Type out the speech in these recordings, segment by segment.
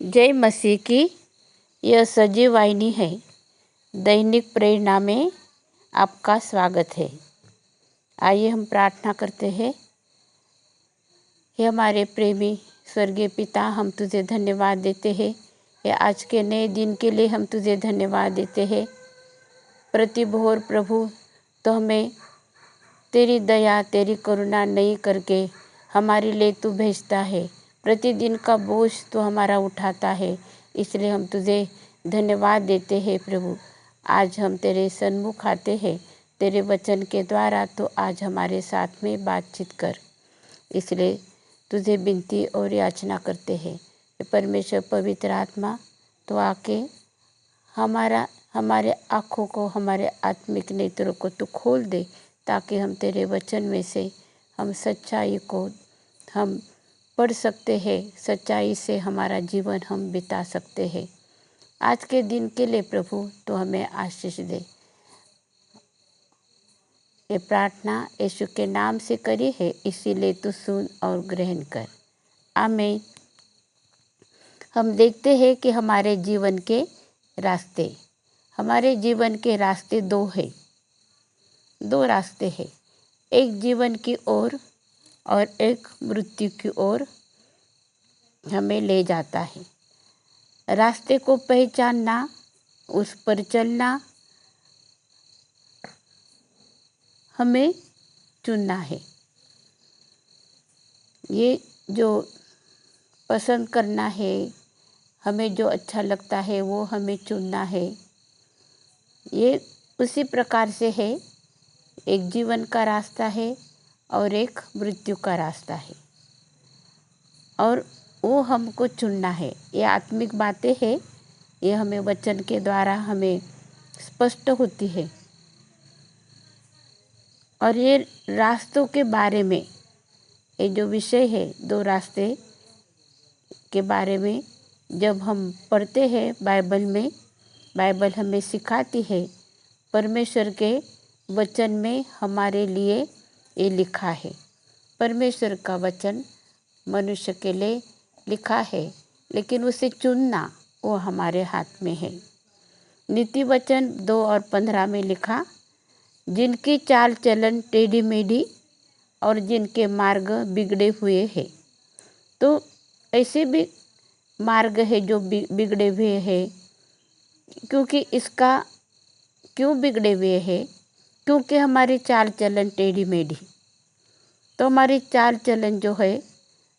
जय मसीह की। यह सजीव वाहिनी है। दैनिक प्रेरणा में आपका स्वागत है। आइए हम प्रार्थना करते हैं। हे हमारे प्रेमी स्वर्गीय पिता, हम तुझे धन्यवाद देते हैं। ये आज के नए दिन के लिए हम तुझे धन्यवाद देते हैं। प्रतिभोर प्रभु, तो हमें तेरी दया तेरी करुणा नहीं करके हमारे लिए तू भेजता है। प्रतिदिन का बोझ तो हमारा उठाता है, इसलिए हम तुझे धन्यवाद देते हैं प्रभु। आज हम तेरे सन्मुख आते हैं तेरे वचन के द्वारा, तो आज हमारे साथ में बातचीत कर, इसलिए तुझे विनती और याचना करते हैं। परमेश्वर पवित्र आत्मा, तो आके हमारे आँखों को, हमारे आत्मिक नेत्रों को तू खोल दे, ताकि हम तेरे वचन में से हम सच्चाई को हम पढ़ सकते हैं, सच्चाई से हमारा जीवन हम बिता सकते हैं। आज के दिन के लिए प्रभु तो हमें आशीष दे। ये प्रार्थना यीशु के नाम से करी है, इसीलिए तू सुन और ग्रहण कर। आमीन। हम देखते हैं कि हमारे जीवन के रास्ते दो है। दो रास्ते हैं, एक जीवन की ओर और एक मृत्यु की ओर हमें ले जाता है। रास्ते को पहचानना, उस पर चलना, हमें चुनना है। ये जो पसंद करना है, हमें जो अच्छा लगता है वो हमें चुनना है। ये उसी प्रकार से है, एक जीवन का रास्ता है और एक मृत्यु का रास्ता है, और वो हमको चुनना है। ये आत्मिक बातें हैं, ये हमें वचन के द्वारा हमें स्पष्ट होती है। और ये रास्तों के बारे में, ये जो विषय है दो रास्ते के बारे में, जब हम पढ़ते हैं बाइबल में, बाइबल हमें सिखाती है। परमेश्वर के वचन में हमारे लिए ये लिखा है। परमेश्वर का वचन मनुष्य के लिए लिखा है, लेकिन उसे चुनना वो हमारे हाथ में है। नीति वचन 2 और 15 में लिखा, जिनकी चाल चलन टेढ़ी मेढ़ी और जिनके मार्ग बिगड़े हुए हैं। तो ऐसे भी मार्ग है जो बिगड़े हुए हैं। क्यों बिगड़े हुए हैं? क्योंकि हमारी चाल चलन टेढ़ी मेढ़ी। तो हमारी चाल चलन जो है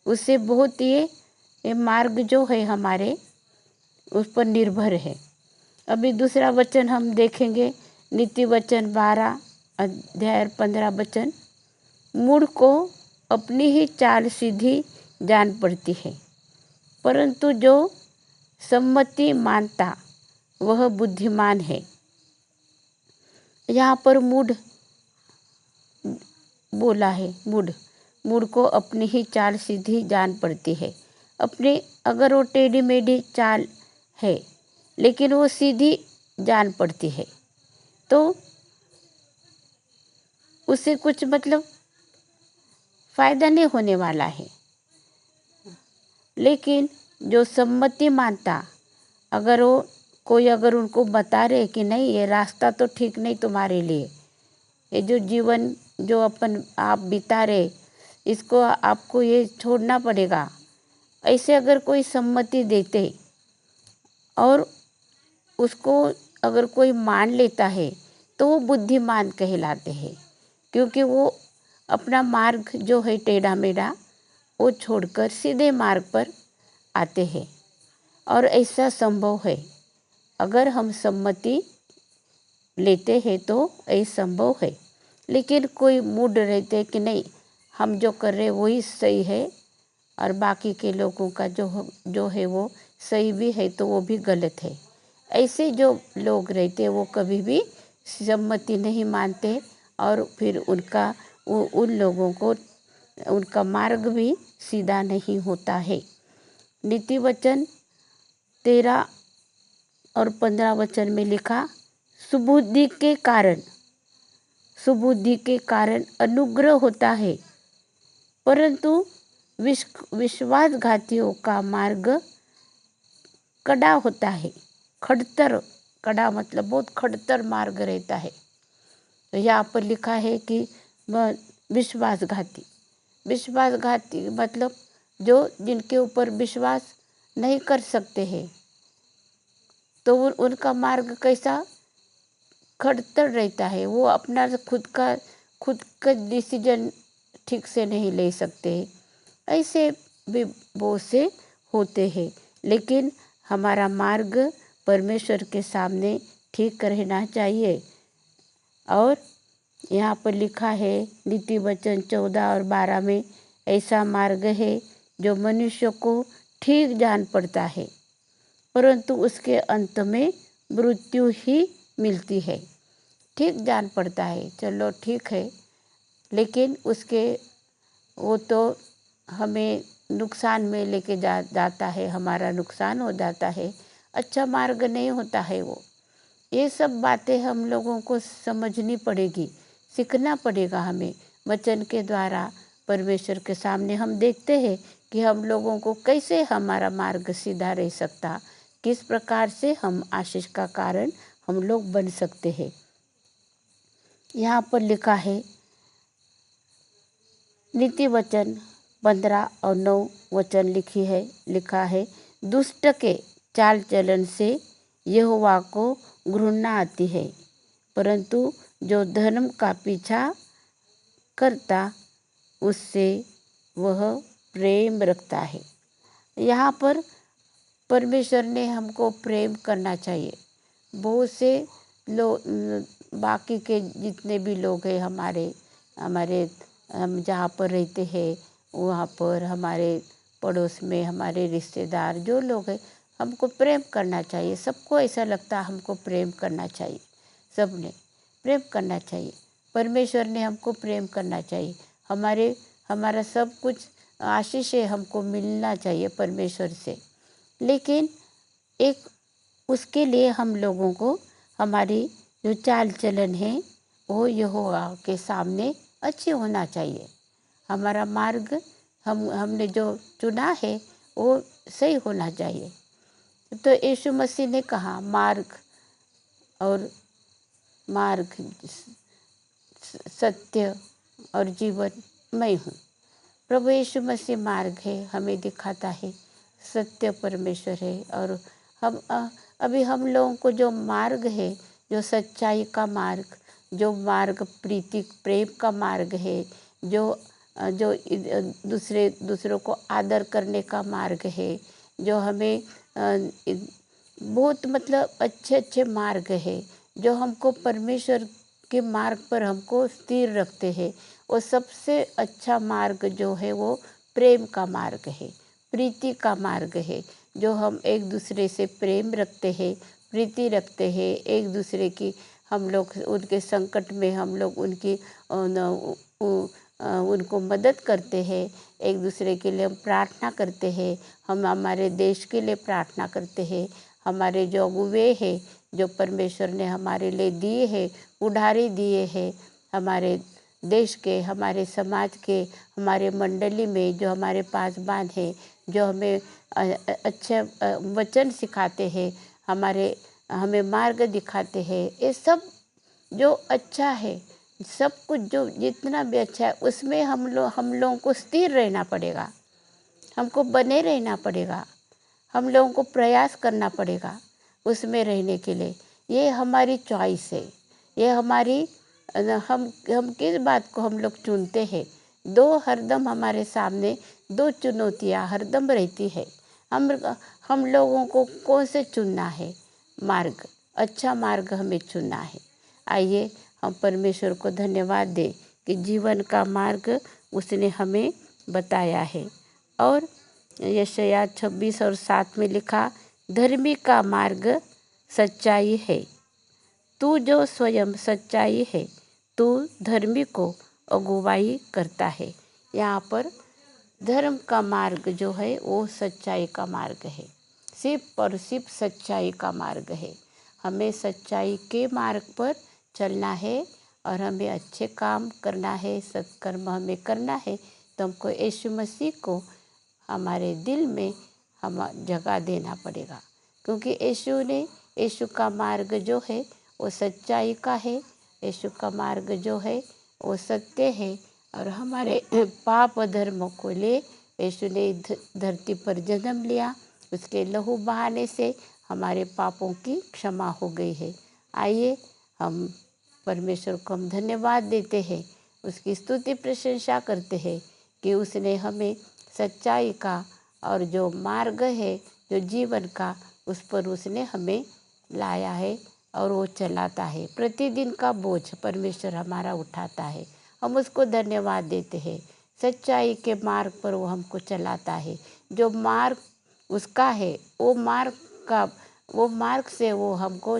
उससे बहुत ये मार्ग जो है हमारे उस पर निर्भर है। अभी दूसरा वचन हम देखेंगे, नीति वचन 12 अध्याय 15 वचन, मूढ़ को अपनी ही चाल सीधी जान पड़ती है, परंतु जो सम्मति मानता वह बुद्धिमान है। यहाँ पर मूढ़ बोला है। मूढ़ को अपनी ही चाल सीधी जान पड़ती है। अगर वो टेढ़ी मेढ़ी चाल है, लेकिन वो सीधी जान पड़ती है, तो उससे कुछ फायदा नहीं होने वाला है। लेकिन जो सम्मति मानता, अगर उनको बता रहे कि नहीं, ये रास्ता तो ठीक नहीं तुम्हारे लिए, ये जो जीवन जो आप बिता रहे, इसको आपको ये छोड़ना पड़ेगा, ऐसे अगर कोई सम्मति देते और उसको अगर कोई मान लेता है, तो वो बुद्धिमान कहलाते हैं। क्योंकि वो अपना मार्ग जो है टेढ़ा मेढ़ा वो छोड़कर सीधे मार्ग पर आते हैं। और ऐसा संभव है, अगर हम सम्मति लेते हैं तो ऐसा संभव है। लेकिन कोई मूड रहते कि नहीं, हम जो कर रहे वही सही है और बाकी के लोगों का जो है वो सही भी है, तो वो भी गलत है। ऐसे जो लोग रहते वो कभी भी सम्मति नहीं मानते, और फिर उन लोगों को उनका मार्ग भी सीधा नहीं होता है। नीति वचन 13 और 15 वचन में लिखा, सुबुद्धि के कारण अनुग्रह होता है, परंतु विश्वासघातियों का मार्ग कड़ा होता है, खड़तर, कड़ा मतलब बहुत खड़तर मार्ग रहता है। तो यहाँ पर लिखा है कि विश्वासघाती, विश्वासघाती मतलब जो जिनके ऊपर विश्वास नहीं कर सकते हैं, तो उनका मार्ग कैसा खड़तर रहता है। वो अपना खुद का डिसीजन ठीक से नहीं ले सकते। ऐसे भी बहुत से होते हैं, लेकिन हमारा मार्ग परमेश्वर के सामने ठीक रहना चाहिए। और यहाँ पर लिखा है नीति वचन 14 और 12 में, ऐसा मार्ग है जो मनुष्य को ठीक जान पड़ता है, परंतु उसके अंत में मृत्यु ही मिलती है। ठीक जान पड़ता है, चलो ठीक है, लेकिन उसके वो तो हमें नुकसान में लेके जाता है, हमारा नुकसान हो जाता है, अच्छा मार्ग नहीं होता है वो। ये सब बातें हम लोगों को समझनी पड़ेगी, सीखना पड़ेगा हमें। वचन के द्वारा परमेश्वर के सामने हम देखते हैं कि हम लोगों को कैसे हमारा मार्ग सीधा रह सकता, किस प्रकार से हम आशीष का कारण हम लोग बन सकते हैं। यहाँ पर लिखा है नीति वचन 15 और 9 वचन लिखा है, दुष्ट के चाल चलन से यहोवा को घृणा आती है, परंतु जो धर्म का पीछा करता उससे वह प्रेम रखता है। यहाँ पर परमेश्वर ने हमको प्रेम करना चाहिए। बहुत से बाकी के जितने भी लोग हैं, हमारे हम जहाँ पर रहते हैं वहाँ पर, हमारे पड़ोस में हमारे रिश्तेदार जो लोग हैं, हमको प्रेम करना चाहिए। सबको ऐसा लगता है हमको प्रेम करना चाहिए, सबने प्रेम करना चाहिए। परमेश्वर ने हमको प्रेम करना चाहिए। हमारा सब कुछ आशीष है, हमको मिलना चाहिए परमेश्वर से। लेकिन एक उसके लिए हम लोगों को हमारी जो चाल चलन है वो यहोवा के सामने अच्छी होना चाहिए। हमारा मार्ग हमने जो चुना है वो सही होना चाहिए। तो यीशु मसीह ने कहा मार्ग सत्य और जीवन मैं हूँ। प्रभु यीशु मसीह मार्ग है, हमें दिखाता है, सत्य परमेश्वर है। और अभी हम लोगों को जो मार्ग है, जो सच्चाई का मार्ग, जो मार्ग प्रीति प्रेम का मार्ग है, जो दूसरों को आदर करने का मार्ग है, जो हमें बहुत मतलब अच्छे मार्ग है, जो हमको परमेश्वर के मार्ग पर हमको स्थिर रखते हैं। वो सबसे अच्छा मार्ग जो है वो प्रेम का मार्ग है, प्रीति का मार्ग है, जो हम एक दूसरे से प्रेम रखते हैं, प्रीति रखते हैं, एक दूसरे की हम लोग उनके संकट में हम लोग उनको मदद करते हैं, एक दूसरे के लिए हम प्रार्थना करते हैं, हम हमारे देश के लिए प्रार्थना करते हैं। हमारे जो अगुवे हैं, जो परमेश्वर ने हमारे लिए दिए हैं, उधारी दिए हैं, हमारे देश के, हमारे समाज के, हमारे मंडली में जो हमारे पासबान हैं, जो हमें अच्छे वचन सिखाते हैं, हमें मार्ग दिखाते हैं, ये सब जो अच्छा है, सब कुछ जो जितना भी अच्छा है, उसमें हम लोगों को स्थिर रहना पड़ेगा, हमको बने रहना पड़ेगा, हम लोगों को प्रयास करना पड़ेगा उसमें रहने के लिए। ये हमारी चॉइस है, ये हमारी हम किस बात को हम लोग चुनते हैं। हरदम हमारे सामने दो चुनौतियाँ हरदम रहती है। हम लोगों को कौन से चुनना है मार्ग, अच्छा मार्ग हमें चुनना है। आइए हम परमेश्वर को धन्यवाद दें कि जीवन का मार्ग उसने हमें बताया है। और यशायाह 26 और 7 में लिखा, धर्मी का मार्ग सच्चाई है, तू जो स्वयं सच्चाई है, तू धर्मी को अगुवाई करता है। यहाँ पर धर्म का मार्ग जो है वो सच्चाई का मार्ग है, सिर्फ और सिर्फ सच्चाई का मार्ग है। हमें सच्चाई के मार्ग पर चलना है और हमें अच्छे काम करना है, सत्कर्म हमें करना है। तो हमको यीशु मसीह को हमारे दिल में हम जगह देना पड़ेगा। क्योंकि यीशु का मार्ग जो है वो सच्चाई का है, यीशु का मार्ग जो है वो सत्य है। और हमारे पाप धर्मों को ले यीशु ने धरती पर जन्म लिया, उसके लहू बहाने से हमारे पापों की क्षमा हो गई है। आइए हम परमेश्वर को हम धन्यवाद देते हैं, उसकी स्तुति प्रशंसा करते हैं कि उसने हमें सच्चाई का और जो मार्ग है, जो जीवन का, उस पर उसने हमें लाया है और वो चलाता है। प्रतिदिन का बोझ परमेश्वर हमारा उठाता है, हम उसको धन्यवाद देते हैं। सच्चाई के मार्ग पर वो हमको चलाता है। जो मार्ग उसका है वो मार्ग से वो हमको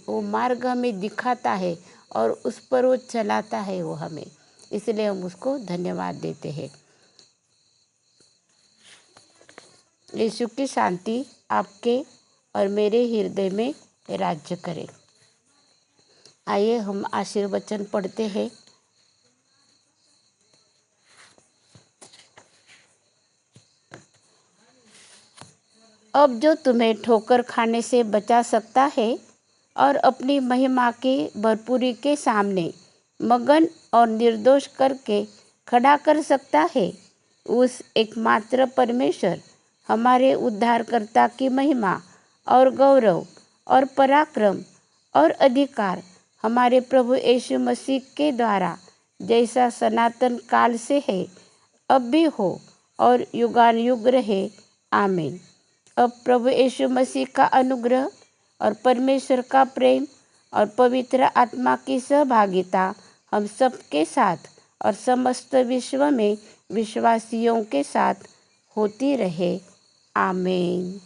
वो मार्ग हमें दिखाता है और उस पर वो चलाता है वो हमें, इसलिए हम उसको धन्यवाद देते हैं। यीशु की शांति आपके और मेरे हृदय में राज्य करे। आइए हम आशीर्वचन पढ़ते हैं। अब जो तुम्हें ठोकर खाने से बचा सकता है और अपनी महिमा की भरपूरी के सामने मगन और निर्दोष करके खड़ा कर सकता है, उस एकमात्र परमेश्वर हमारे उद्धारकर्ता की महिमा और गौरव और पराक्रम और अधिकार हमारे प्रभु यीशु मसीह के द्वारा जैसा सनातन काल से है, अब भी हो और युगान युग रहे। आमीन। अब प्रभु यीशु मसीह का अनुग्रह और परमेश्वर का प्रेम और पवित्र आत्मा की सहभागिता हम सब के साथ और समस्त विश्व में विश्वासियों के साथ होती रहे। आमीन।